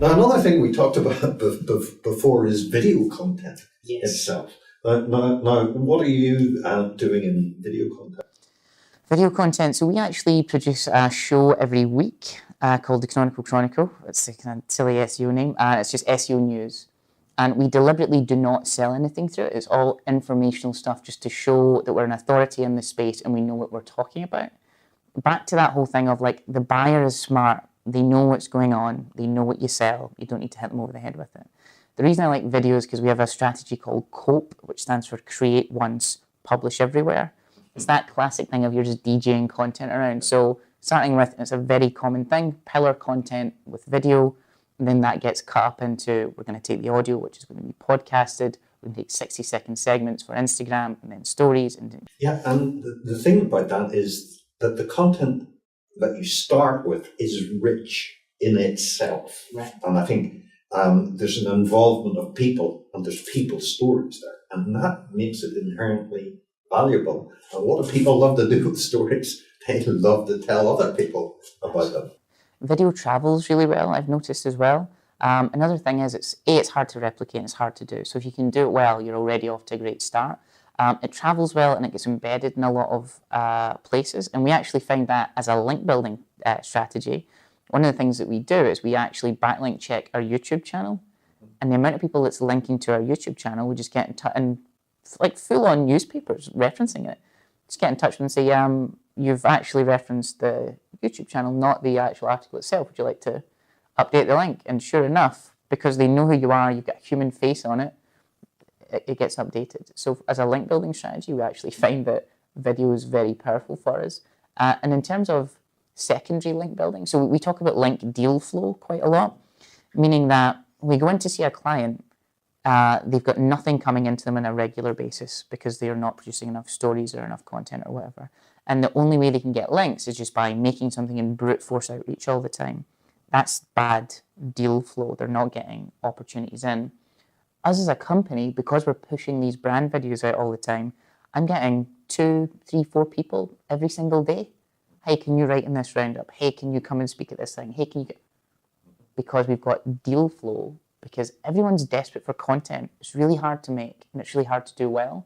Now, another thing we talked about before is video content itself. Now, what are you doing in video content? Video content. So we actually produce a show every week called the Canonical Chronicle. It's a kind of silly SEO name. It's just SEO news. And we deliberately do not sell anything through it. It's all informational stuff just to show that we're an authority in this space and we know what we're talking about. Back to that whole thing of like the buyer is smart. They know what's going on. They know what you sell. You don't need to hit them over the head with it. The reason I like video is because we have a strategy called COPE, which stands for Create Once, Publish Everywhere. It's that classic thing of you're just DJing content around. So starting with, it's a very common thing, pillar content with video. And then that gets cut up into, we're going to take the audio, which is going to be podcasted. We're going to take 60-second segments for Instagram and then stories. Yeah, and the thing about that is that the content that you start with is rich in itself. Right. And I think there's an involvement of people and there's people's stories there. And that makes it inherently valuable. And what do people love to do with stories? They love to tell other people about them. Video travels really well, I've noticed as well. Another thing is it's hard to replicate and it's hard to do. So if you can do it well, you're already off to a great start. It travels well and it gets embedded in a lot of places. And we actually find that as a link building strategy. One of the things that we do is we actually backlink check our YouTube channel. And the amount of people that's linking to our YouTube channel, we just get in touch, and like full-on newspapers referencing it. Just get in touch with them and say, you've actually referenced the YouTube channel, not the actual article itself. Would you like to update the link? And sure enough, because they know who you are, you've got a human face on it, it gets updated. So as a link building strategy, we actually find that video is very powerful for us. And in terms of secondary link building, so we talk about link deal flow quite a lot, meaning that we go in to see a client, they've got nothing coming into them on a regular basis because they are not producing enough stories or enough content or whatever. And the only way they can get links is just by making something in brute force outreach all the time. That's bad deal flow. They're not getting opportunities in. Us as a company, because we're pushing these brand videos out all the time, I'm getting 2, 3, 4 people every single day. Hey, can you write in this roundup? Hey, can you come and speak at this thing? Hey, can you because we've got deal flow, because everyone's desperate for content. It's really hard to make and it's really hard to do well.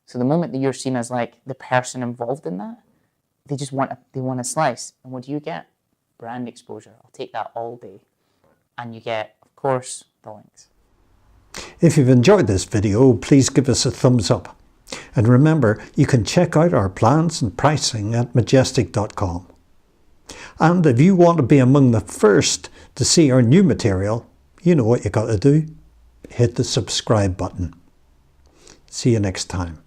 So the moment that you're seen as like the person involved in that, they just want a slice. And what do you get? Brand exposure. I'll take that all day. And you get, of course, the links. If you've enjoyed this video, please give us a thumbs up. And remember, you can check out our plans and pricing at majestic.com. And if you want to be among the first to see our new material, you know what you got to do. Hit the subscribe button. See you next time.